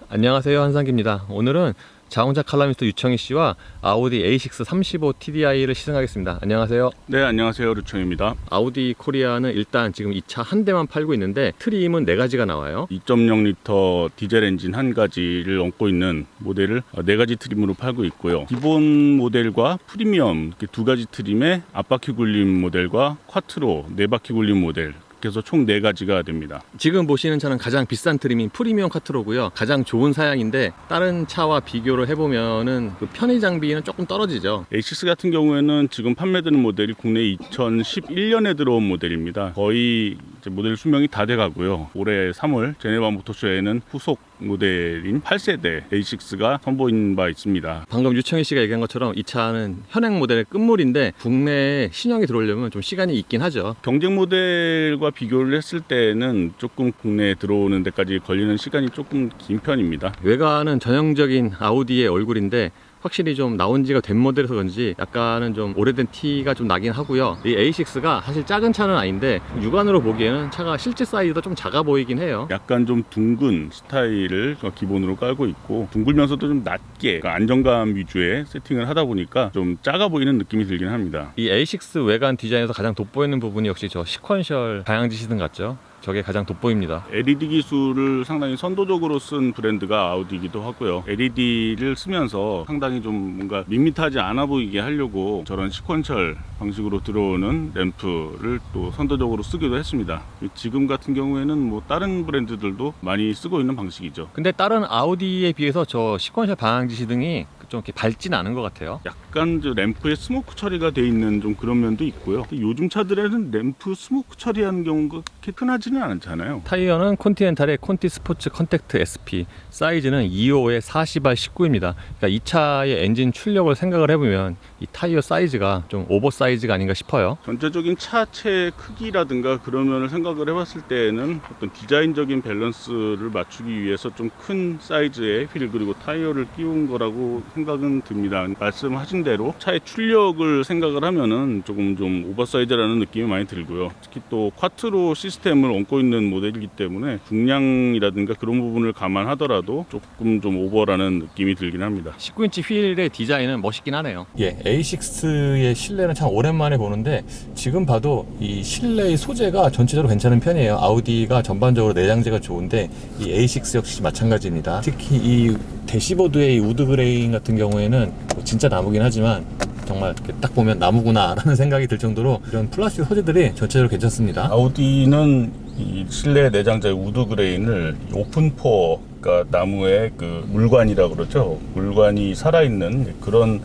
안녕하세요, 한상기입니다. 오늘은 자동차 칼럼니스트 유청희 씨와 아우디 A6 35 TDI를 시승하겠습니다. 안녕하세요. 네, 안녕하세요. 류청입니다. 아우디 코리아는 일단 지금 이 차 한 대만 팔고 있는데 트림은 4가지가 나와요. 2.0L 디젤 엔진 한 가지를 얹고 있는 모델을 4가지 트림으로 팔고 있고요. 기본 모델과 프리미엄 이렇게 2가지 트림에 앞바퀴 굴림 모델과 쿼트로 4바퀴 굴림 모델, 그래서 총 4가지가 됩니다. 지금 보시는 차는 가장 비싼 트림인 프리미엄 쿼트로고요. 가장 좋은 사양인데 다른 차와 비교를 해보면은 그 편의 장비는 조금 떨어지죠. A6 같은 경우에는 지금 판매되는 모델이 국내 2011년에 들어온 모델입니다. 거의 이제 모델 수명이 다 돼가고요. 올해 3월 제네바 모터쇼에는 후속 모델인 8세대 A6가 선보인 바 있습니다. 방금 유청희 씨가 얘기한 것처럼 이 차는 현행 모델의 끝물인데 국내에 신형이 들어오려면 좀 시간이 있긴 하죠. 경쟁 모델과 비교를 했을 때는 조금 국내에 들어오는 데까지 걸리는 시간이 조금 긴 편입니다. 외관은 전형적인 아우디의 얼굴인데 확실히 좀 나온 지가 된 모델에서 그런지 약간은 좀 오래된 티가 좀 나긴 하고요. 이 A6가 사실 작은 차는 아닌데 육안으로 보기에는 차가 실제 사이즈도 좀 작아 보이긴 해요. 약간 좀 둥근 스타일을 기본으로 깔고 있고 둥글면서도 좀 낮게 안정감 위주의 세팅을 하다 보니까 좀 작아 보이는 느낌이 들긴 합니다. 이 A6 외관 디자인에서 가장 돋보이는 부분이 역시 저 시퀀셜 방향지 시등 같죠? 저게 가장 돋보입니다. LED 기술을 상당히 선도적으로 쓴 브랜드가 아우디이기도 하고요. LED를 쓰면서 상당히 좀 뭔가 밋밋하지 않아 보이게 하려고 저런 시퀀셜 방식으로 들어오는 램프를 또 선도적으로 쓰기도 했습니다. 지금 같은 경우에는 뭐 다른 브랜드들도 많이 쓰고 있는 방식이죠. 근데 다른 아우디에 비해서 저 시퀀셜 방향지 시등이 좀 이렇게 밝진 않은 것 같아요. 약간 저 램프에 스모크 처리가 돼 있는 좀 그런 면도 있고요. 요즘 차들에는 램프 스모크 처리하는 경우가 그렇게 흔하지는 않잖아요. 타이어는 콘티넨탈의 콘티 스포츠 컨택트 SP, 사이즈는 2호에 40R 19입니다. 그러니까 이 차의 엔진 출력을 생각을 해보면 이 타이어 사이즈가 좀 오버사이즈가 아닌가 싶어요. 전체적인 차체 크기라든가 그런 면을 생각을 해봤을 때에는 어떤 디자인적인 밸런스를 맞추기 위해서 좀 큰 사이즈의 휠 그리고 타이어를 끼운 거라고 생각은 듭니다. 말씀하신 대로 차의 출력을 생각을 하면은 조금 좀 오버사이즈라는 느낌이 많이 들고요. 특히 또 쿼트로 시스템을 얹고 있는 모델이기 때문에 중량이라든가 그런 부분을 감안하더라도 조금 좀 오버라는 느낌이 들긴 합니다. 19인치 휠의 디자인은 멋있긴 하네요. 예, A6의 실내는 참 오랜만에 보는데 지금 봐도 이 실내의 소재가 전체적으로 괜찮은 편이에요. 아우디가 전반적으로 내장재가 좋은데 이 A6 역시 마찬가지입니다. 특히 이 대시보드의 이 우드 그레인 같은 경우에는 뭐 진짜 나무긴 하지만 정말 딱 보면 나무구나 라는 생각이 들 정도로 이런 플라스틱 소재들이 전체적으로 괜찮습니다. 아우디는 이 실내 내장재 우드 그레인을 오픈포어, 그러니까 나무의 그 물관이라고 그러죠. 물관이 살아있는 그런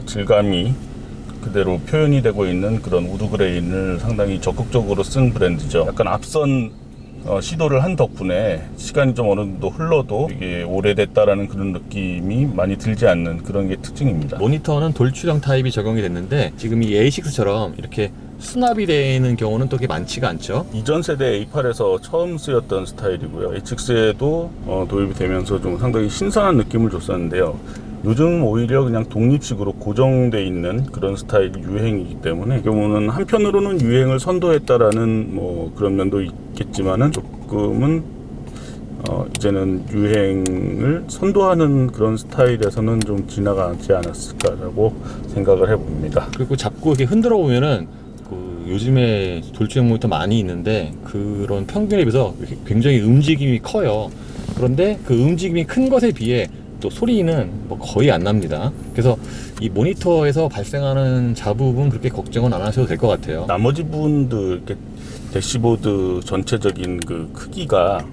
질감이 그대로 표현이 되고 있는 그런 우드 그레인을 상당히 적극적으로 쓴 브랜드죠. 약간 앞선 시도를 한 덕분에 시간이 좀 어느 정도 흘러도 이게 오래됐다라는 그런 느낌이 많이 들지 않는 그런 게 특징입니다. 모니터는 돌출형 타입이 적용이 됐는데 지금 이 A6처럼 이렇게 수납이 되는 경우는 또 그렇게 많지가 않죠. 이전 세대 A8에서 처음 쓰였던 스타일이고요. A6에도 도입이 되면서 좀 상당히 신선한 느낌을 줬었는데요. 요즘 오히려 그냥 독립식으로 고정되어 있는 그런 스타일이 유행이기 때문에 이 경우는 한편으로는 유행을 선도했다라는 뭐 그런 면도 있겠지만은 조금은 이제는 유행을 선도하는 그런 스타일에서는 좀 지나가지 않았을까라고 생각을 해봅니다. 그리고 잡고 이렇게 흔들어 보면은 그 요즘에 돌출형 모니터 많이 있는데 그런 평균에 비해서 굉장히 움직임이 커요. 그런데 그 움직임이 큰 것에 비해 또 소리는 뭐 거의 안 납니다. 그래서 이 모니터에서 발생하는 잡음은 그렇게 걱정은 안 하셔도 될 것 같아요. 나머지 부분들 이렇게 대시보드 전체적인 그 크기가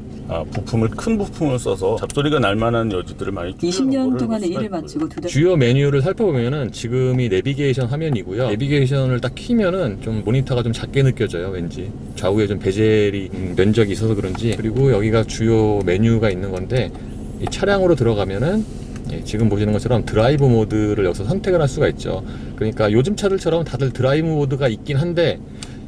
큰 부품을 써서 잡소리가 날 만한 여지들을 많이 20년 동안의 일을 마치고 주요 메뉴를 살펴보면은 지금이 내비게이션 화면이고요. 내비게이션을 딱 키면은 좀 모니터가 좀 작게 느껴져요. 왠지 좌우에 좀 베젤이 면적이 있어서 그런지. 그리고 여기가 주요 메뉴가 있는 건데 이 차량으로 들어가면은 지금 보시는 것처럼 드라이브 모드를 여기서 선택을 할 수가 있죠. 그러니까 요즘 차들처럼 다들 드라이브 모드가 있긴 한데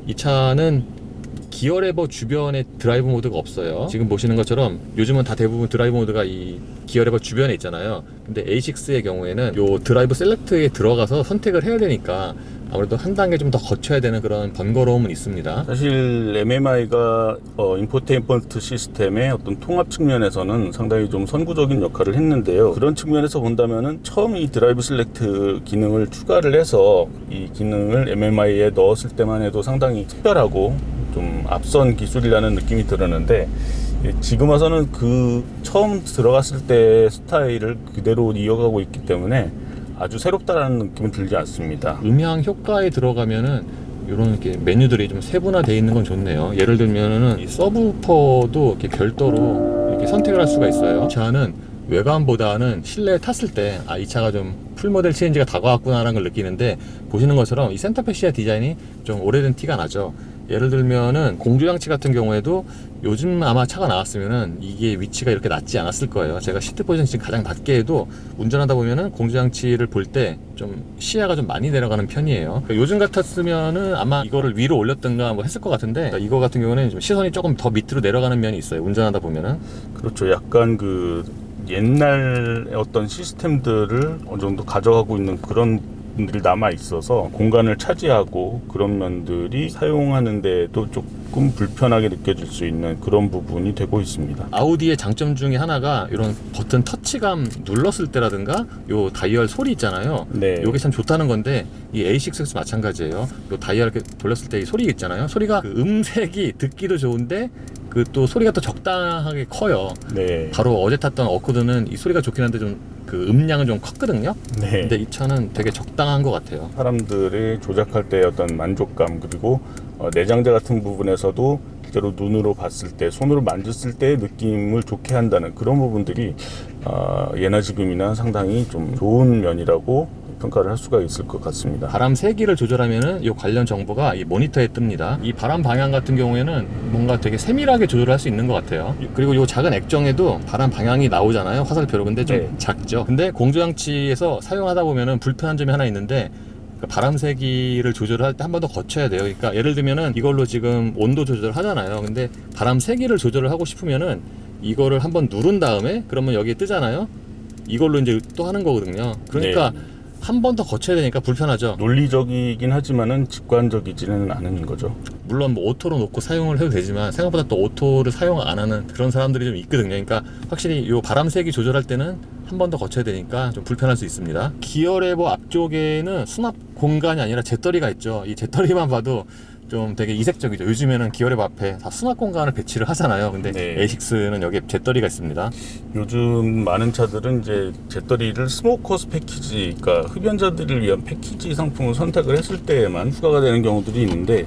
이 차는 기어 레버 주변에 드라이브 모드가 없어요. 지금 보시는 것처럼 요즘은 다 대부분 드라이브 모드가 이 기어 레버 주변에 있잖아요. 근데 A6의 경우에는 요 드라이브 셀렉트에 들어가서 선택을 해야 되니까 아무래도 한 단계 좀 더 거쳐야 되는 그런 번거로움은 있습니다. 사실 MMI가 인포테인먼트 시스템의 어떤 통합 측면에서는 상당히 좀 선구적인 역할을 했는데요. 그런 측면에서 본다면은 처음 이 드라이브 셀렉트 기능을 추가를 해서 이 기능을 MMI에 넣었을 때만 해도 상당히 특별하고 좀 앞선 기술이라는 느낌이 들었는데, 지금 와서는 그 처음 들어갔을 때 스타일을 그대로 이어가고 있기 때문에 아주 새롭다라는 느낌은 들지 않습니다. 음향 효과에 들어가면은 이런 이렇게 메뉴들이 좀 세분화되어 있는 건 좋네요. 예를 들면은 이 서브우퍼도 이렇게 별도로 이렇게 선택을 할 수가 있어요. 이 차는 외관보다는 실내에 탔을 때 이 차가 좀 풀모델 체인지가 다가왔구나라는 걸 느끼는데, 보시는 것처럼 이 센터페시아 디자인이 좀 오래된 티가 나죠. 예를 들면은 공조장치 같은 경우에도 요즘 아마 차가 나왔으면은 이게 위치가 이렇게 낮지 않았을 거예요. 제가 시트 포지션 지금 가장 낮게 해도 운전하다 보면은 공조장치를 볼 때 좀 시야가 좀 많이 내려가는 편이에요. 그러니까 요즘 같았으면은 아마 이거를 위로 올렸던가 뭐 했을 것 같은데, 그러니까 이거 같은 경우는 좀 시선이 조금 더 밑으로 내려가는 면이 있어요. 운전하다 보면은. 그렇죠. 약간 그 옛날 어떤 시스템들을 어느 정도 가져가고 있는 그런 분들이 남아 있어서 공간을 차지하고 그런 면들이 사용하는 데도 조금 불편하게 느껴질 수 있는 그런 부분이 되고 있습니다. 아우디의 장점 중에 하나가 이런 버튼 터치감 눌렀을 때라든가 요 다이얼 소리 있잖아요. 네. 요게 참 좋다는 건데, 이 A6X 마찬가지예요. 요 다이얼 이렇게 돌렸을 때 이 소리 있잖아요. 소리가 그 음색이 듣기도 좋은데 그 또 소리가 또 적당하게 커요. 네. 바로 어제 탔던 어코드는 이 소리가 좋긴 한데 좀 그 음량은 좀 컸거든요. 네. 근데 이 차는 되게 적당한 것 같아요. 사람들이 조작할 때 어떤 만족감, 그리고 내장재 같은 부분에서도 실제로 눈으로 봤을 때, 손으로 만졌을 때의 느낌을 좋게 한다는 그런 부분들이 예나 지금이나 상당히 좀 좋은 면이라고 평가를 할 수가 있을 것 같습니다. 바람 세기를 조절하면은 이 관련 정보가 이 모니터에 뜹니다. 이 바람 방향 같은 경우에는 뭔가 되게 세밀하게 조절할 수 있는 것 같아요. 그리고 이 작은 액정에도 바람 방향이 나오잖아요. 화살표로. 근데 좀 네. 작죠. 근데 공조장치에서 사용하다 보면은 불편한 점이 하나 있는데, 바람 세기를 조절을 할 때 한 번 더 거쳐야 돼요. 그러니까 예를 들면은 이걸로 지금 온도 조절을 하잖아요. 근데 바람 세기를 조절을 하고 싶으면은 이거를 한번 누른 다음에, 그러면 여기에 뜨잖아요. 이걸로 이제 또 하는 거거든요. 그러니까 네. 한 번 더 거쳐야 되니까 불편하죠. 논리적이긴 하지만은 직관적이지는 않은 거죠. 물론 뭐 오토로 놓고 사용을 해도 되지만 생각보다 또 오토를 사용 안 하는 그런 사람들이 좀 있거든요. 그러니까 확실히 이 바람 세기 조절할 때는 한 번 더 거쳐야 되니까 좀 불편할 수 있습니다. 기어 레버 앞쪽에는 수납 공간이 아니라 재떨이가 있죠. 이 재떨이만 봐도 좀 되게 이색적이죠. 요즘에는 기어 레버 앞에 다 수납 공간을 배치를 하잖아요. 근데 네. A6는 여기에 재떨이가 있습니다. 요즘 많은 차들은 이제 재떨이를 스모커스 패키지, 그러니까 흡연자들을 위한 패키지 상품을 선택을 했을 때에만 추가가 되는 경우들이 있는데,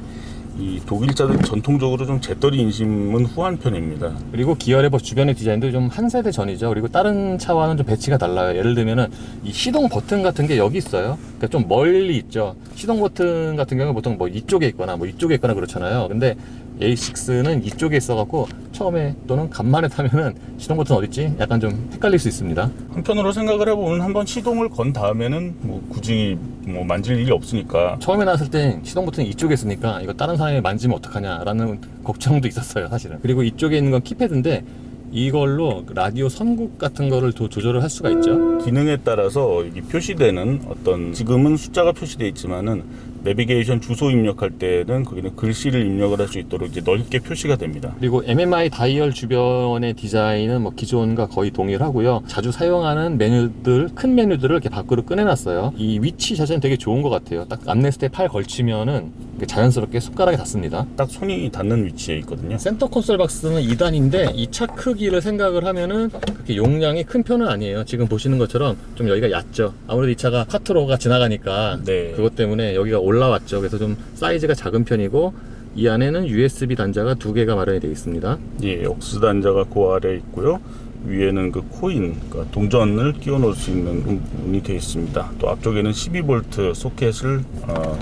이 독일 차들 전통적으로 좀 재떨이 인심은 후한 편입니다. 그리고 기어 레버 주변의 디자인도 좀 한 세대 전이죠. 그리고 다른 차와는 좀 배치가 달라요. 예를 들면은 이 시동 버튼 같은 게 여기 있어요. 그러니까 좀 멀리 있죠. 시동 버튼 같은 경우는 보통 뭐 이쪽에 있거나 뭐 이쪽에 있거나 그렇잖아요. 근데 A6는 이쪽에 있어갖고 처음에 또는 간만에 타면은 시동 버튼 어딨지? 약간 좀 헷갈릴 수 있습니다. 한편으로 생각을 해보면 한번 시동을 건 다음에는 뭐 굳이 뭐 만질 일이 없으니까. 처음에 나왔을 땐 시동 버튼이 이쪽에 있으니까 이거 다른 사람이 만지면 어떡하냐라는 걱정도 있었어요, 사실은. 그리고 이쪽에 있는 건 키패드인데 이걸로 라디오 선국 같은 거를 또 조절을 할 수가 있죠. 기능에 따라서 이 표시되는 어떤, 지금은 숫자가 표시되어 있지만은 내비게이션 주소 입력할 때는 거기는 글씨를 입력을 할 수 있도록 이제 넓게 표시가 됩니다. 그리고 MMI 다이얼 주변의 디자인은 뭐 기존과 거의 동일하고요. 자주 사용하는 메뉴들, 큰 메뉴들을 이렇게 밖으로 꺼내놨어요. 이 위치 자체는 되게 좋은 것 같아요. 딱 암레스트에 팔 걸치면은 자연스럽게 손가락에 닿습니다. 딱 손이 닿는 위치에 있거든요. 센터 콘솔 박스는 2단인데 이 차 크기를 생각을 하면은 그렇게 용량이 큰 편은 아니에요. 지금 보시는 것처럼 좀 여기가 얕죠. 아무래도 이 차가 쿼트로가 지나가니까 네. 그것 때문에 여기가 올라왔죠. 그래서 좀 사이즈가 작은 편이고, 이 안에는 USB 단자가 2개가 마련이 되어 있습니다. 예, 억스 단자가 그 아래에 있고요. 위에는 그 코인, 그러니까 동전을 끼워 넣을 수 있는 부분이 되어 있습니다. 또 앞쪽에는 12V 소켓을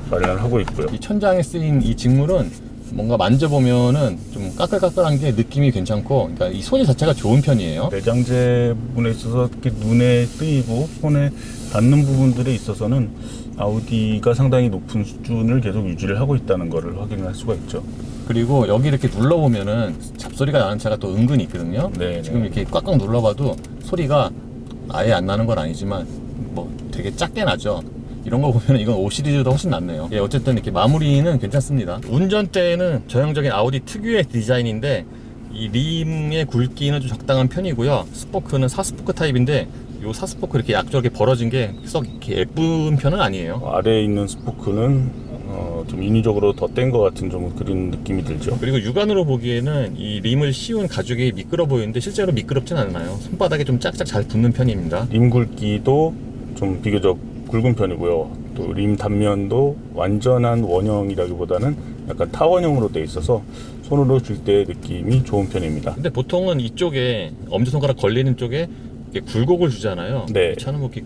마련을 하고 있고요. 이 천장에 쓰인 이 직물은 뭔가 만져보면은 좀 까끌까끌한 게 느낌이 괜찮고, 그러니까 이 소재 자체가 좋은 편이에요. 내장재 부분에 있어서 이렇게 눈에 띄고 손에 닿는 부분들에 있어서는 아우디가 상당히 높은 수준을 계속 유지를 하고 있다는 것을 확인할 수가 있죠. 그리고 여기 이렇게 눌러보면은 잡소리가 나는 차가 또 은근히 있거든요. 네, 지금 이렇게 꽉꽉 눌러봐도 소리가 아예 안 나는 건 아니지만 뭐 되게 작게 나죠. 이런 거 보면 이건 5 시리즈보다 훨씬 낫네요. 예, 어쨌든 이렇게 마무리는 괜찮습니다. 운전대는 전형적인 아우디 특유의 디자인인데 이 림의 굵기는 좀 적당한 편이고요. 스포크는 4스포크 타입인데 요 4스포크 이렇게 약적이 벌어진 게 썩 이렇게 예쁜 편은 아니에요. 아래에 있는 스포크는 좀 인위적으로 더 뗀 것 같은 좀 그런 느낌이 들죠. 그리고 육안으로 보기에는 이 림을 씌운 가죽이 미끄러 보이는데 실제로 미끄럽진 않아요. 손바닥에 좀 짝짝 잘 붙는 편입니다. 림 굵기도 좀 비교적 굵은 편이고요. 또 림 단면도 완전한 원형이라기보다는 약간 타원형으로 되어 있어서 손으로 줄 때 느낌이 좋은 편입니다. 근데 보통은 이쪽에 엄지손가락 걸리는 쪽에 이렇게 굴곡을 주잖아요. 네. 이 차는 뭐 이렇게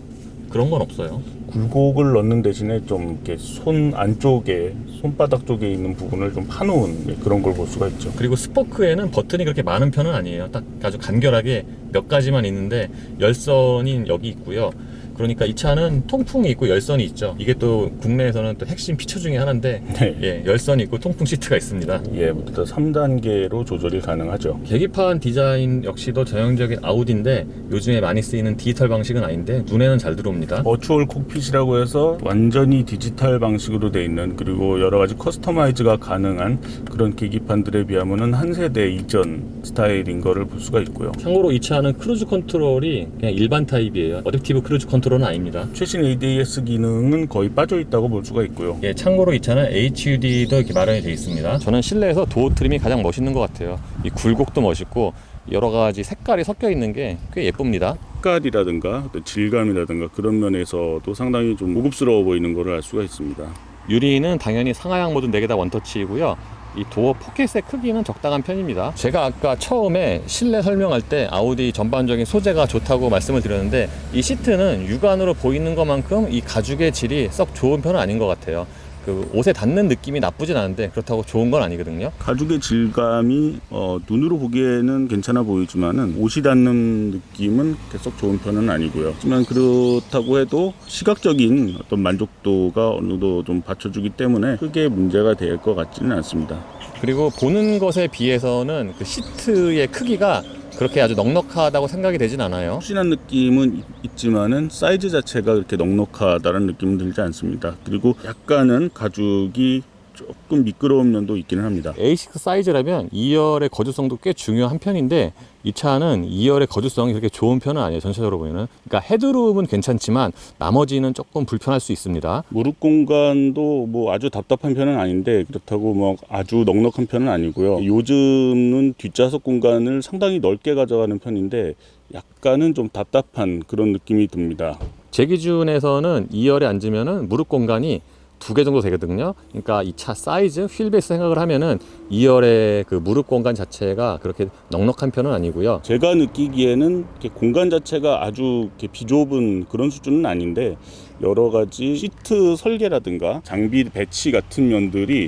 그런 건 없어요. 굴곡을 넣는 대신에 좀 이렇게 손 안쪽에 손바닥 쪽에 있는 부분을 좀 파놓은 그런 걸 볼 수가 있죠. 그리고 스포크에는 버튼이 그렇게 많은 편은 아니에요. 딱 아주 간결하게 몇 가지만 있는데 열선이 여기 있고요. 그러니까 이 차는 통풍이 있고 열선이 있죠. 이게 또 국내에서는 또 핵심 피처 중에 하나인데 네. 예, 열선이 있고 통풍 시트가 있습니다. 예, 부터 3단계로 조절이 가능하죠. 계기판 디자인 역시도 전형적인 아우디인데 요즘에 많이 쓰이는 디지털 방식은 아닌데 눈에는 잘 들어옵니다. 버추얼 콕핏이라고 해서 완전히 디지털 방식으로 되어 있는, 그리고 여러 가지 커스터마이즈가 가능한 그런 계기판들에 비하면은 한 세대 이전 스타일인 거를 볼 수가 있고요. 참고로 이 차는 크루즈 컨트롤이 그냥 일반 타입이에요. 어댑티브 크루즈 컨트롤은 아닙니다. 최신 ADAS 기능은 거의 빠져 있다고 볼 수가 있고요. 예, 참고로 이 차는 HUD도 이렇게 마련이 되어 있습니다. 저는 실내에서 도어 트림이 가장 멋있는 것 같아요. 이 굴곡도 멋있고 여러 가지 색깔이 섞여 있는 게 꽤 예쁩니다. 색깔이라든가 어떤 질감이라든가 그런 면에서도 상당히 좀 고급스러워 보이는 것을 알 수가 있습니다. 유리는 당연히 상하향 모드 4개 다 원터치이고요. 이 도어 포켓의 크기는 적당한 편입니다. 제가 아까 처음에 실내 설명할 때 아우디 전반적인 소재가 좋다고 말씀을 드렸는데 이 시트는 육안으로 보이는 것만큼 이 가죽의 질이 썩 좋은 편은 아닌 것 같아요. 그 옷에 닿는 느낌이 나쁘진 않은데 그렇다고 좋은 건 아니거든요. 가죽의 질감이 눈으로 보기에는 괜찮아 보이지만은 옷이 닿는 느낌은 계속 좋은 편은 아니고요. 하지만 그렇다고 해도 시각적인 어떤 만족도가 어느 정도 좀 받쳐주기 때문에 크게 문제가 될 것 같지는 않습니다. 그리고 보는 것에 비해서는 그 시트의 크기가 그렇게 아주 넉넉하다고 생각이 되진 않아요. 푹신한 느낌은 있지만은 사이즈 자체가 그렇게 넉넉하다는 느낌은 들지 않습니다. 그리고 약간은 가죽이 조금 미끄러운 면도 있기는 합니다. A6 사이즈라면 2열의 거주성도 꽤 중요한 편인데 이 차는 2열의 거주성이 그렇게 좋은 편은 아니에요. 전체적으로 보면은. 그러니까 헤드룸은 괜찮지만 나머지는 조금 불편할 수 있습니다. 무릎 공간도 뭐 아주 답답한 편은 아닌데 그렇다고 뭐 아주 넉넉한 편은 아니고요. 요즘은 뒷좌석 공간을 상당히 넓게 가져가는 편인데 약간은 좀 답답한 그런 느낌이 듭니다. 제 기준에서는 2열에 앉으면은 무릎 공간이 2개 정도 되거든요. 그러니까 이 차 사이즈, 휠베이스 생각을 하면은 2열의 그 무릎 공간 자체가 그렇게 넉넉한 편은 아니고요. 제가 느끼기에는 이렇게 공간 자체가 아주 이렇게 비좁은 그런 수준은 아닌데 여러 가지 시트 설계라든가 장비 배치 같은 면들이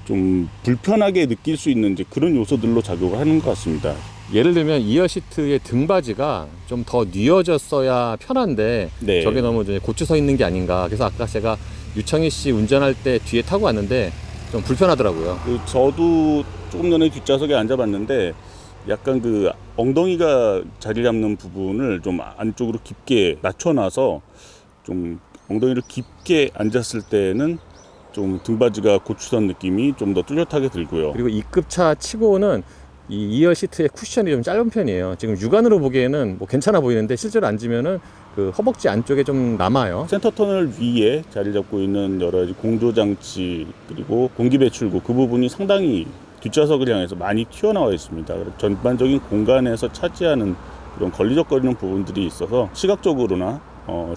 좀 불편하게 느낄 수 있는 이제 그런 요소들로 작용을 하는 것 같습니다. 예를 들면 2열 시트의 등받이가 좀 더 뉘어졌어야 편한데 네. 저게 너무 이제 고추 서 있는 게 아닌가. 그래서 아까 제가 유창희 씨 운전할 때 뒤에 타고 왔는데 좀 불편하더라고요. 저도 조금 전에 뒷좌석에 앉아봤는데 약간 그 엉덩이가 자리 잡는 부분을 좀 안쪽으로 깊게 낮춰놔서 좀 엉덩이를 깊게 앉았을 때는 좀 등받이가 고추선 느낌이 좀 더 뚜렷하게 들고요. 그리고 2급차 치고는 이 2열 시트의 쿠션이 좀 짧은 편이에요. 지금 육안으로 보기에는 뭐 괜찮아 보이는데 실제로 앉으면은 그 허벅지 안쪽에 좀 남아요. 센터 터널 위에 자리 잡고 있는 여러 가지 공조 장치 그리고 공기 배출구 그 부분이 상당히 뒷좌석을 향해서 많이 튀어나와 있습니다. 전반적인 공간에서 차지하는 그런 걸리적거리는 부분들이 있어서 시각적으로나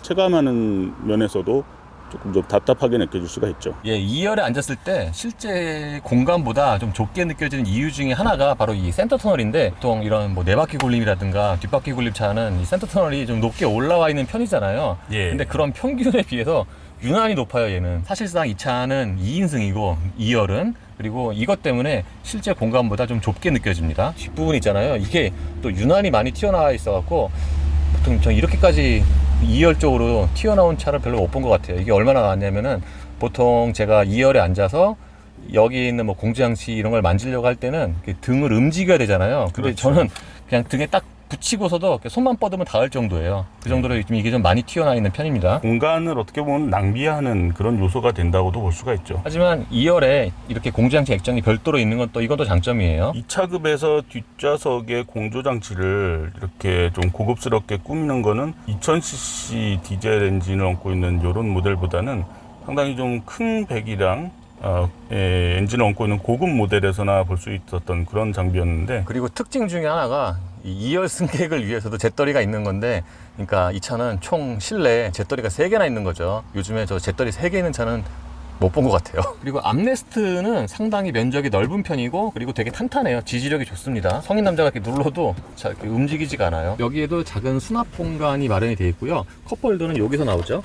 체감하는 면에서도 조금 좀 답답하게 느껴질 수가 있죠. 예, 2열에 앉았을 때 실제 공간보다 좀 좁게 느껴지는 이유 중에 하나가 바로 이 센터 터널인데 보통 이런 뭐 네바퀴 굴림이라든가 뒷바퀴 굴림 차는 이 센터 터널이 좀 높게 올라와 있는 편이잖아요. 예. 근데 그런 평균에 비해서 유난히 높아요, 얘는. 사실상 이 차는 2인승이고 2열은 그리고 이것 때문에 실제 공간보다 좀 좁게 느껴집니다. 뒷부분 있잖아요. 이게 또 유난히 많이 튀어나와 있어갖고 보통 전 이렇게까지 2열 쪽으로 튀어나온 차를 별로 못 본 것 같아요. 이게 얼마나 나왔냐면은 보통 제가 2열에 앉아서 여기 있는 뭐 공조장치 이런 걸 만지려고 할 때는 등을 움직여야 되잖아요. 근데 그렇죠. 저는 그냥 등에 딱 붙이고서도 이렇게 손만 뻗으면 닿을 정도예요. 그 정도로 좀 이게 좀 많이 튀어나와 있는 편입니다. 공간을 어떻게 보면 낭비하는 그런 요소가 된다고도 볼 수가 있죠. 하지만 2열에 이렇게 공조장치 액정이 별도로 있는 건 또 이것도 장점이에요. 이 차급에서 뒷좌석에 공조장치를 이렇게 좀 고급스럽게 꾸미는 거는 2000cc 디젤 엔진을 얹고 있는 이런 모델보다는 상당히 좀 큰 배기량 엔진을 얹고 있는 고급 모델에서나 볼 수 있었던 그런 장비였는데, 그리고 특징 중에 하나가 이 2열 승객을 위해서도 잿더리가 있는 건데, 그러니까 이 차는 총 실내에 잿더리가 3개나 있는 거죠. 요즘에 저 잿더리 3개 있는 차는 못 본 것 같아요. 그리고 암레스트는 상당히 면적이 넓은 편이고, 그리고 되게 탄탄해요. 지지력이 좋습니다. 성인 남자가 이렇게 눌러도 잘 이렇게 움직이지가 않아요. 여기에도 작은 수납 공간이 마련이 되어 있고요. 컵홀더는 여기서 나오죠.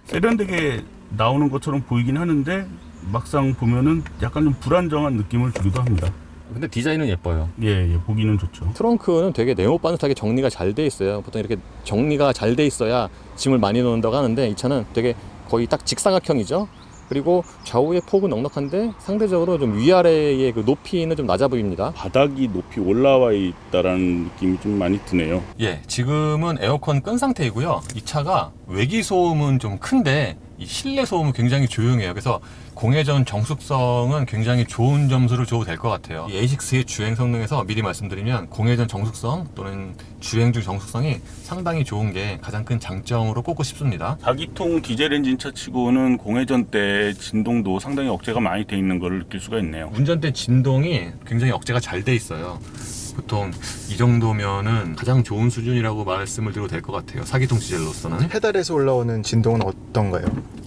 세련되게 나오는 것처럼 보이긴 하는데 막상 보면은 약간 좀 불안정한 느낌을 주기도 합니다. 근데 디자인은 예뻐요. 예, 보기는 좋죠. 트렁크는 되게 네모반듯하게 정리가 잘 돼 있어요. 보통 이렇게 정리가 잘 돼 있어야 짐을 많이 넣는다고 하는데, 이 차는 되게 거의 딱 직사각형이죠. 그리고 좌우의 폭은 넉넉한데 상대적으로 좀 위아래의 그 높이는 좀 낮아 보입니다. 바닥이 높이 올라와 있다라는 느낌이 좀 많이 드네요. 예, 지금은 에어컨 끈 상태이고요. 이 차가 외기 소음은 좀 큰데 이 실내 소음은 굉장히 조용해요. 그래서 공회전 정숙성은 굉장히 좋은 점수를 줘도 될 것 같아요. 이 A6의 주행 성능에서 미리 말씀드리면 공회전 정숙성 또는 주행 중 정숙성이 상당히 좋은 게 가장 큰 장점으로 꼽고 싶습니다. 4기통 디젤 엔진 차 치고는 공회전 때 진동도 상당히 억제가 많이 돼 있는 걸 느낄 수가 있네요. 운전대 진동이 굉장히 억제가 잘 돼 있어요. 보통 이 정도면은 가장 좋은 수준이라고 말씀을 드려도 될 것 같아요. 4기통 디젤로서는. 페달에서 올라오는 진동은 어떤가요?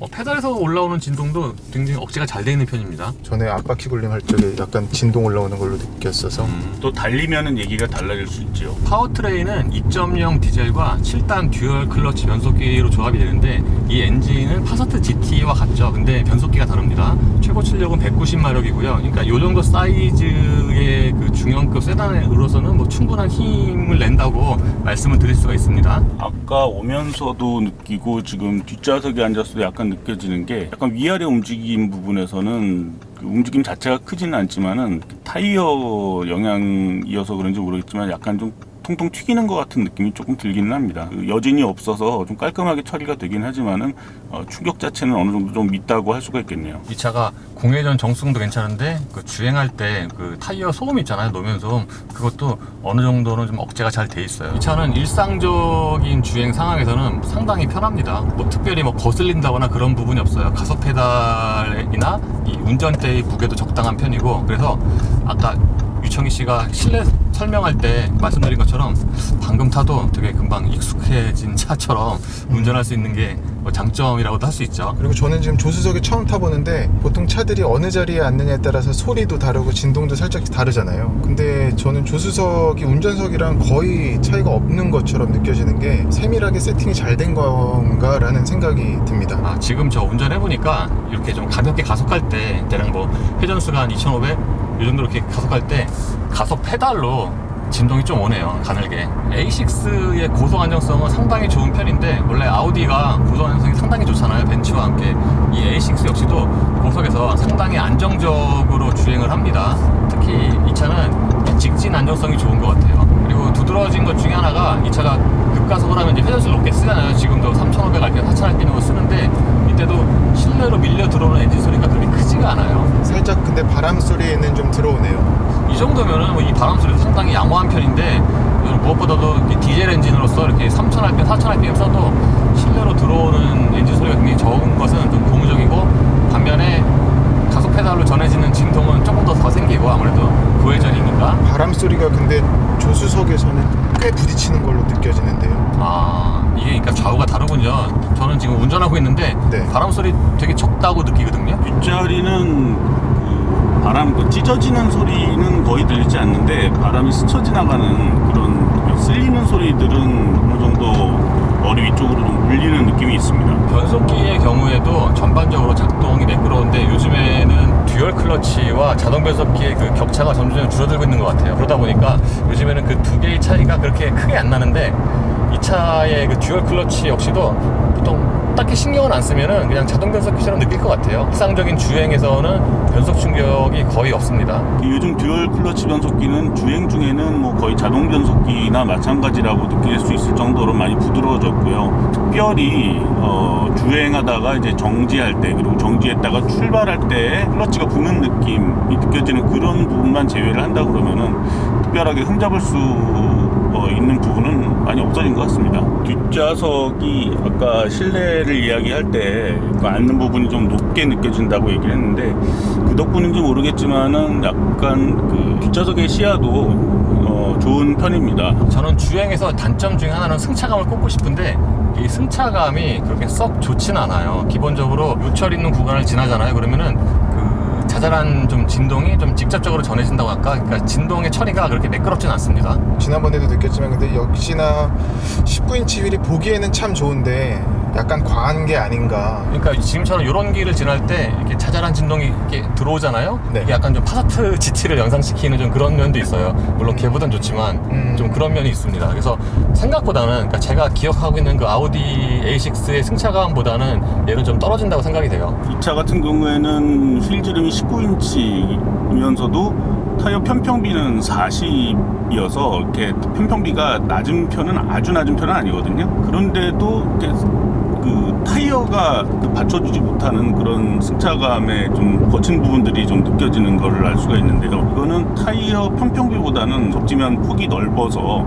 페달에서 올라오는 진동도 굉장히 억제가 잘 돼 있는 편입니다. 전에 앞바퀴 굴림 할 적에 약간 진동 올라오는 걸로 느꼈어서 또 달리면은 얘기가 달라질 수 있죠. 파워트레인은 2.0 디젤과 7단 듀얼 클러치 변속기로 조합이 되는데, 이 엔진은 파사트 GT와 같죠. 근데 변속기가 다릅니다. 최고 출력은 190마력이고요. 그러니까 이 정도 사이즈의 그 중형급 세단으로서는 뭐 충분한 힘을 낸다고 말씀을 드릴 수가 있습니다. 아까 오면서도 느끼고 지금 뒷좌석에 앉았을 때 약간 느껴지는 게, 약간 위아래 움직임 부분에서는 그 움직임 자체가 크지는 않지만은 타이어 영향이어서 그런지 모르겠지만 약간 좀 통통 튀기는 것 같은 느낌이 조금 들기는 합니다. 그 여진이 없어서 좀 깔끔하게 처리가 되긴 하지만은 충격 자체는 어느 정도 좀 있다고 할 수가 있겠네요. 이 차가 공회전 정수성도 괜찮은데 그 주행할 때 그 타이어 소음 있잖아요, 노면 소음. 그것도 어느 정도는 좀 억제가 잘 돼 있어요. 이 차는 일상적인 주행 상황에서는 상당히 편합니다. 뭐 특별히 뭐 거슬린다거나 그런 부분이 없어요. 가속 페달이나 이 운전대의 무게도 적당한 편이고, 그래서 아까 유청희 씨가 실내 설명할 때 말씀드린 것처럼 방금 타도 되게 금방 익숙해진 차처럼 운전할 수 있는 게 뭐 장점이라고도 할 수 있죠. 그리고 저는 지금 조수석에 처음 타보는데 보통 차들이 어느 자리에 앉느냐에 따라서 소리도 다르고 진동도 살짝 다르잖아요. 근데 저는 조수석이 운전석이랑 거의 차이가 없는 것처럼 느껴지는 게 세밀하게 세팅이 잘 된 건가 라는 생각이 듭니다. 지금 저 운전해보니까 이렇게 좀 가볍게 가속할 때 대략 뭐 회전수가 한 2500? 이 정도로 이렇게 가속할 때 가속 페달로 진동이 좀 오네요, 가늘게. A6의 고속 안정성은 상당히 좋은 편인데, 원래 아우디가 고속 안정성이 상당히 좋잖아요, 벤츠와 함께. 이 A6 역시도 고속에서 상당히 안정적으로 주행을 합니다. 특히 이 차는 직진 안정성이 좋은 것 같아요. 그리고 두드러진 것 중에 하나가, 이 차가 급가속을 하면 이제 회전수를 높게 쓰잖아요. 지금도 3,500 RPM, 4,000 RPM으로 쓰는데, 이때도 실내로 밀려 들어오는 엔진 소리가 그렇게 크지가 않아요. 살짝 근데 바람 소리는 좀 들어오네요. 이 정도면은 뭐 이 바람 소리도 상당히 양호한 편인데, 무엇보다도 이 디젤 엔진으로서 이렇게 3,000 RPM, 4,000 RPM 써도 실내로 들어오는 엔진 소리가 굉장히 적은 것은 좀 고무적이고, 반면에 가속 페달로 전해지는 진동은 조금 더 생기고, 아무래도 고회전이니까. 바람 소리가 근데 조수석에서는 꽤 부딪히는 걸로 느껴지는데요. 이게 그러니까 좌우가 다르군요. 저는 지금 운전하고 있는데 네. 바람 소리 되게 적다고 느끼거든요. 뒷자리는 바람 찢어지는 소리는 거의 들리지 않는데, 바람이 스쳐 지나가는 그런 쓸리는 소리들은 어느 정도 머리 위쪽으로 좀 울리는 느낌이 있습니다. 변속기의 경우에도 전반적으로 작동이 매끄러운데, 요즘에는 듀얼 클러치와 자동 변속기의 그 격차가 점점 줄어들고 있는 것 같아요. 그러다 보니까 요즘에는 그 두 개의 차이가 그렇게 크게 안 나는데, 이 차의 그 듀얼 클러치 역시도 보통 딱히 신경을 안 쓰면은 그냥 자동 변속기처럼 느낄 것 같아요. 일상적인 주행에서는 변속 충격이 거의 없습니다. 요즘 듀얼 클러치 변속기는 주행 중에는 뭐 거의 자동 변속기나 마찬가지라고 느낄 수 있을 정도로 많이 부드러워졌고요. 특별히 주행하다가 이제 정지할 때, 그리고 정지했다가 출발할 때 클러치가 부는 느낌이 느껴지는 그런 부분만 제외를 한다 그러면은 특별하게 흠잡을 수 있는 부분은 많이 없어진 것 같습니다. 뒷좌석이 아까 실내를 이야기할 때 그 앉는 부분이 좀 높게 느껴진다고 얘기를 했는데, 그 덕분인지 모르겠지만은 약간 그 뒷좌석의 시야도 좋은 편입니다. 저는 주행에서 단점 중에 하나는 승차감을 꼽고 싶은데 이 승차감이 그렇게 썩 좋진 않아요. 기본적으로 요철 있는 구간을 지나잖아요. 그러면은 그 자잘한 좀 진동이 좀 직접적으로 전해진다고 할까? 그러니까 진동의 처리가 그렇게 매끄럽진 않습니다. 지난번에도 느꼈지만 근데 역시나 19인치 휠이 보기에는 참 좋은데 약간 과한 게 아닌가. 그러니까 지금처럼 이런 길을 지날 때 이렇게 자잘한 진동이 이렇게 들어오잖아요. 네. 이게 약간 좀 파사트 GT를 연상시키는 좀 그런 면도 있어요. 물론 걔보단 좋지만 좀 그런 면이 있습니다. 그래서 생각보다는 그러니까 제가 기억하고 있는 그 아우디 A6의 승차감보다는 얘는 좀 떨어진다고 생각이 돼요. 이 차 같은 경우에는 휠 지름이 19인치면서도 타이어 편평비는 40이어서 이렇게 편평비가 낮은 편은 아주 낮은 편은 아니거든요. 그런데도 이렇게 그 타이어가 받쳐주지 못하는 그런 승차감의 좀 거친 부분들이 좀 느껴지는 걸 알 수가 있는데요. 이거는 타이어 편평비보다는 접지면 폭이 넓어서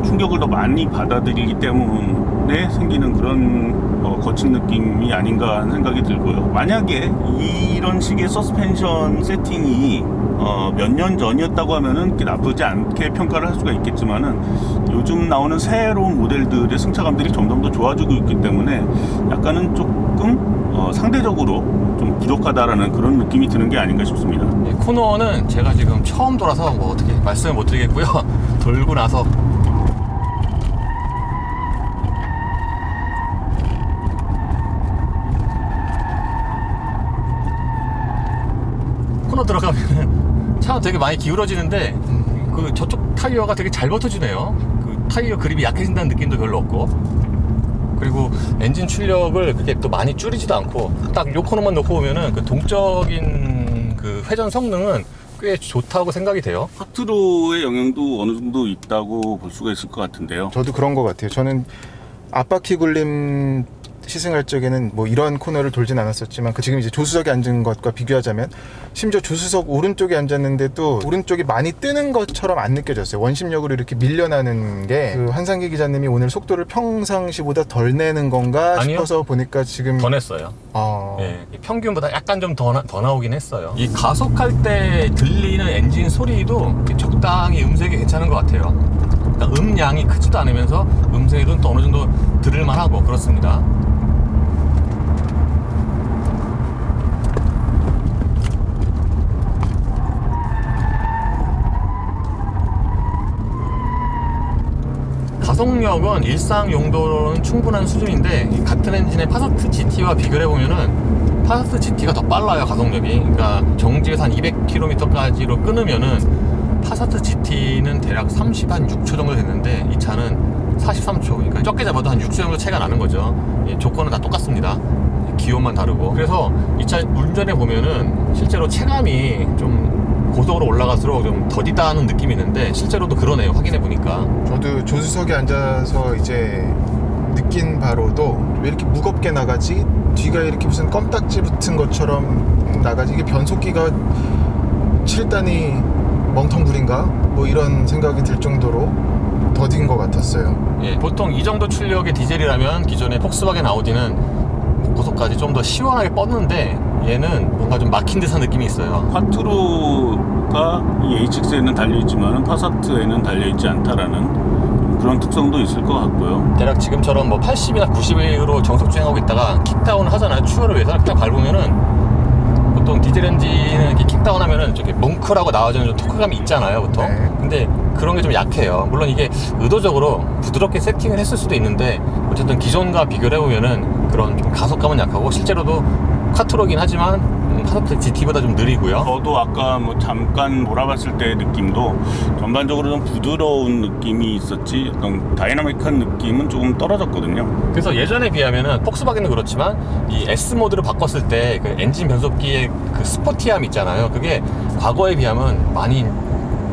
충격을 더 많이 받아들이기 때문에 생기는 그런 거친 느낌이 아닌가 하는 생각이 들고요. 만약에 이런 식의 서스펜션 세팅이 몇 년 전이었다고 하면은 나쁘지 않게 평가를 할 수가 있겠지만은 요즘 나오는 새로운 모델들의 승차감들이 점점 더 좋아지고 있기 때문에 약간은 조금 상대적으로 좀 부족하다라는 그런 느낌이 드는 게 아닌가 싶습니다. 코너는 제가 지금 처음 돌아서 뭐 어떻게 말씀을 못 드리겠고요. 돌고 나서 코너 들어가면은 차가 되게 많이 기울어지는데 그 저쪽 타이어가 되게 잘 버텨주네요. 그 타이어 그립이 약해진다는 느낌도 별로 없고, 그리고 엔진 출력을 그렇게 또 많이 줄이지도 않고 딱 요 코너만 놓고 보면은 그 동적인 그 회전 성능은 꽤 좋다고 생각이 돼요. 쿼트로의 영향도 어느 정도 있다고 볼 수가 있을 것 같은데요. 저도 그런 것 같아요. 저는 앞바퀴 굴림 시승할 적에는 뭐 이런 코너를 돌진 않았었지만 지금 이제 조수석에 앉은 것과 비교하자면 심지어 조수석 오른쪽에 앉았는데도 오른쪽이 많이 뜨는 것처럼 안 느껴졌어요. 원심력으로 이렇게 밀려나는 게 그 한상기 기자님이 오늘 속도를 평상시보다 덜 내는 건가 아니요. 싶어서 보니까 지금 더 냈어요. 예. 평균보다 약간 좀 더 나오긴 했어요. 이 가속할 때 들리는 엔진 소리도 적당히 음색이 괜찮은 것 같아요. 그러니까 음량이 크지도 않으면서 음색은 또 어느 정도 들을만하고 그렇습니다. 가속력은 일상 용도로는 충분한 수준인데 같은 엔진의 파사트 GT와 비교를 해보면은 파사트 GT가 더 빨라요. 가속력이. 그러니까 정지에서 한 200km까지로 끊으면은 파사트 GT는 대략 36초 정도 됐는데 이 차는 43초. 그러니까 적게 잡아도 한 6초 정도 차이가 나는 거죠. 조건은 다 똑같습니다. 기온만 다르고. 그래서 이 차 운전해 보면은 실제로 체감이 좀 고속으로 올라갈수록 좀 더디다는 느낌이 있는데 실제로도 그러네요. 확인해 보니까. 저도 조수석에 앉아서 이제 느낀 바로도 왜 이렇게 무겁게 나가지? 뒤가 이렇게 무슨 껌딱지 붙은 것처럼 나가지? 이게 변속기가 7단이 멍텅구리인가? 뭐 이런 생각이 들 정도로 더딘 것 같았어요. 예, 보통 이 정도 출력의 디젤이라면 기존의 폭스바겐 아우디는 고속까지 좀 더 시원하게 뻗는데 얘는 뭔가 좀 막힌 듯한 느낌이 있어요. 쿼트로가 이 H6에는 달려있지만 파사트에는 달려있지 않다라는 그런 특성도 있을 것 같고요. 대략 지금처럼 뭐 80이나 90으로 정속 주행하고 있다가 킥다운을 하잖아요. 추월을 위해서 딱 밟으면은 보통 디젤 엔진은 이렇게 킥다운 하면은 이렇게 뭉클하고 나와주는 좀 토크감이 있잖아요, 보통. 네. 근데 그런 게 좀 약해요. 물론 이게 의도적으로 부드럽게 세팅을 했을 수도 있는데 어쨌든 기존과 비교를 해보면은 그런 좀 가속감은 약하고 실제로도 쿼트로긴 하지만 파사트 GT보다 좀 느리고요. 저도 아까 뭐 잠깐 몰아봤을 때 느낌도 전반적으로 좀 부드러운 느낌이 있었지 어떤 다이나믹한 느낌은 조금 떨어졌거든요. 그래서 예전에 비하면은 폭스바겐도 그렇지만 이 S 모드로 바꿨을 때 그 엔진 변속기의 그 스포티함 있잖아요. 그게 과거에 비하면 많이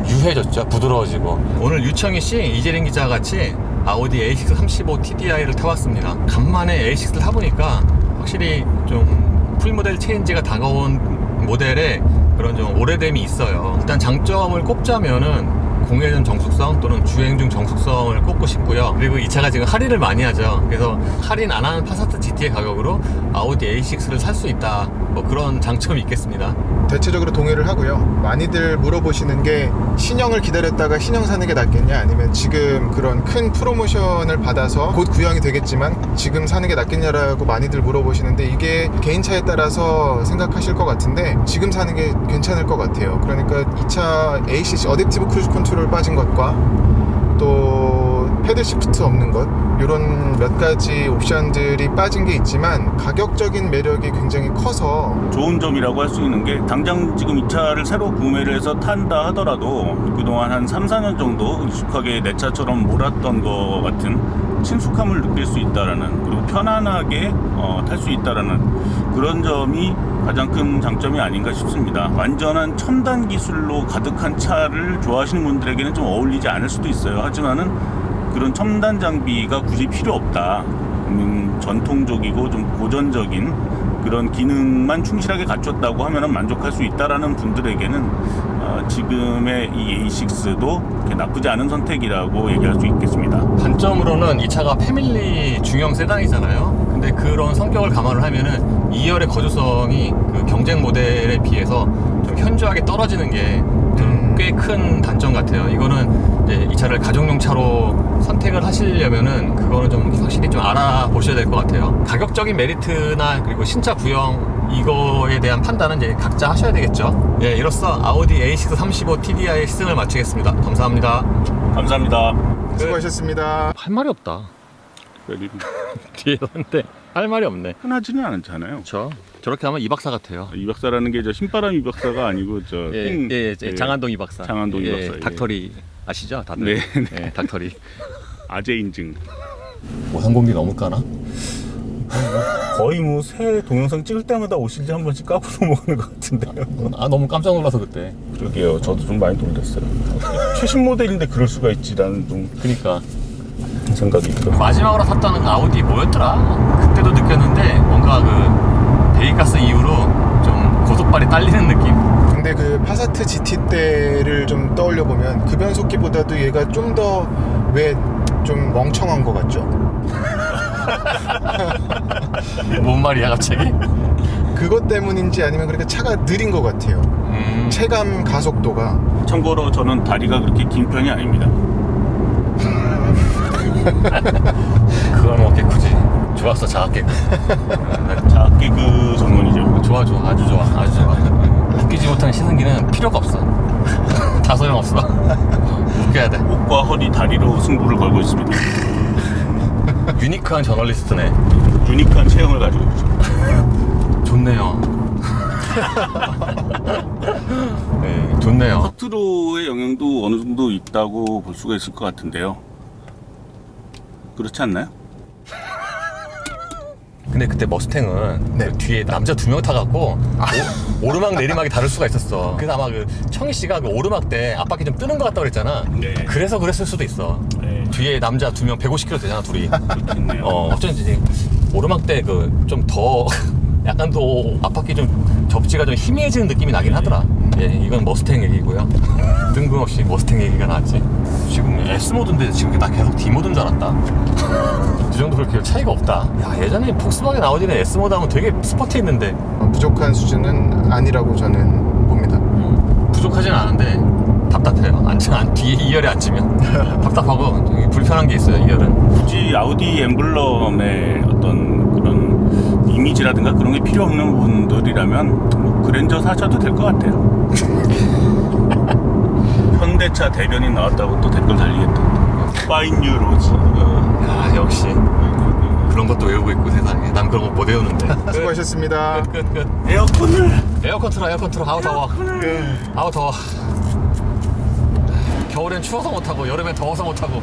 유해졌죠. 부드러워지고. 오늘 유청희 씨, 이재린 기자 같이 아우디 A6 35 TDI를 타봤습니다. 간만에 A6를 타보니까 확실히 좀 풀모델 체인지가 다가온 모델에 그런 좀 오래됨이 있어요. 일단 장점을 꼽자면은 공회전 정숙성 또는 주행 중 정숙성을 꼽고 싶고요. 그리고 이 차가 지금 할인을 많이 하죠. 그래서 할인 안 하는 파사트 GT의 가격으로 아우디 A6를 살 수 있다. 뭐 그런 장점이 있겠습니다. 대체적으로 동의를 하고요. 많이들 물어보시는 게 신형을 기다렸다가 신형 사는 게 낫겠냐, 아니면 지금 그런 큰 프로모션을 받아서 곧 구형이 되겠지만 지금 사는 게 낫겠냐라고 많이들 물어보시는데, 이게 개인차에 따라서 생각하실 것 같은데 지금 사는 게 괜찮을 것 같아요. 그러니까 이 차 ACC 어댑티브 크루즈 컨트롤 빠진 것과 또 패드 시프트 없는 것, 이런 몇 가지 옵션들이 빠진 게 있지만 가격적인 매력이 굉장히 커서 좋은 점이라고 할 수 있는 게 당장 지금 이 차를 새로 구매를 해서 탄다 하더라도 그동안 한 3, 4년 정도 익숙하게 내 차처럼 몰았던 것 같은 친숙함을 느낄 수 있다라는, 그리고 편안하게 탈 수 있다라는 그런 점이 가장 큰 장점이 아닌가 싶습니다. 완전한 첨단 기술로 가득한 차를 좋아하시는 분들에게는 좀 어울리지 않을 수도 있어요. 하지만은 그런 첨단 장비가 굳이 필요 없다. 전통적이고 좀 고전적인 그런 기능만 충실하게 갖췄다고 하면 만족할 수 있다라는 분들에게는 지금의 이 A6도 나쁘지 않은 선택이라고 얘기할 수 있겠습니다. 단점으로는 이 차가 패밀리 중형 세단이잖아요. 근데 그런 성격을 감안을 하면은 2열의 거주성이 그 경쟁 모델에 비해서 좀 현저하게 떨어지는 게 좀 꽤 큰 단점 같아요. 이거는 이제 이 차를 가정용 차로 선택을 하시려면은 그거는 좀 확실히 좀 알아보셔야 될 것 같아요. 가격적인 메리트나 그리고 신차 구형 이거에 대한 판단은 이제 각자 하셔야 되겠죠. 예, 이로써 아우디 A6 35 TDI의 시승을 마치겠습니다. 감사합니다. 감사합니다. 수고하셨습니다. 할 말이 없다. 뒤에 섰는데 할 말이 없네. 흔하지는 않잖아요. 그렇죠. 저렇게 하면 이박사 같아요. 이박사라는 게 저 신바람 이박사가 아니고 저 예, 장안동 이박사. 장안동 이박사. 예. 닥터리 아시죠? 다들. 네. 예, 닥터리. 아재 인증. 오산공기 너무 까나? 거의 뭐 새 동영상 찍을 때마다 오실지 한 번씩 까불어 먹는 것 같은데요. 아 너무 깜짝 놀라서 그때. 그러게요. 저도 좀 많이 놀랐어요. 최신 모델인데 그럴 수가 있지라는 좀 그러니까 생각이 들어요. 마지막으로 샀다는 아우디 뭐였더라? 그때도 느꼈는데 뭔가 그 배기가스 이후로 좀 고속발이 딸리는 느낌? 근데 그 파사트 GT 때를 좀 떠올려 보면 그 변속기보다도 얘가 좀 더 왜 좀 멍청한 것 같죠? 뭔 말이야 갑자기? 그것 때문인지 아니면 그렇게 차가 느린 것 같아요. 체감 가속도가. 참고로 저는 다리가 그렇게 긴 편이 아닙니다. 그걸 어떻게 굳이? 좋았어 자학개그. 자개그 전문이죠. 좋아 아주 좋아 아주 좋아. 웃기지 못한 시승기는 필요가 없어. 다 소용없어. 웃겨야 돼. 목과 허리, 다리로 승부를 걸고 있습니다. 유니크한 저널리스트네. 유니크한 체형을 가지고 있죠. 좋네요. 네, 좋네요. 커트로의 영향도 어느 정도 있다고 볼 수가 있을 것 같은데요. 그렇지 않나요? 근데 그때 머스탱은 네. 그 뒤에 남자 2명 타갖고 오르막 내리막이 다를 수가 있었어. 그래서 아마 그 청희 씨가 그 오르막 때 앞바퀴 좀 뜨는 것 같다고 그랬잖아. 네. 그래서 그랬을 수도 있어. 네. 뒤에 남자 2명 150kg 되잖아 둘이. 그렇겠네요. 어쩐지 오르막 때 그 좀 더 약간 더 앞바퀴 좀 접지가 좀 희미해지는 느낌이 나긴 하더라. 예, 이건 머스탱 얘기고요. 뜬금없이 머스탱 얘기가 나왔지. 지금 S 모드인데 지금 나 계속 D 모드인 줄 알았다. 이 정도 그렇게 차이가 없다. 야, 예전에 폭스바겐 아우디는 S 모드 하면 되게 스포티했는데 부족한 수준은 아니라고 저는 봅니다. 부족하진 않은데 답답해요. 뒤에 2열에 앉으면 답답하고 되게 불편한 게 있어요. 2열은. 굳이 아우디 엠블럼의 어떤 그런 이미지라든가 그런 게 필요 없는 분들이라면 뭐 그랜저 사셔도 될 것 같아요. 현대차 대변인 나왔다고 또 댓글 달리겠다. 파인 뉴 로즈. 야, 역시 그런 것도 외우고 있고 세상에. 난 그런 거 못 외우는데. 수고하셨습니다. 끝. 에어컨 틀어. 아우 더워. 아우 더워. 겨울엔 추워서 못 타고 여름엔 더워서 못 타고.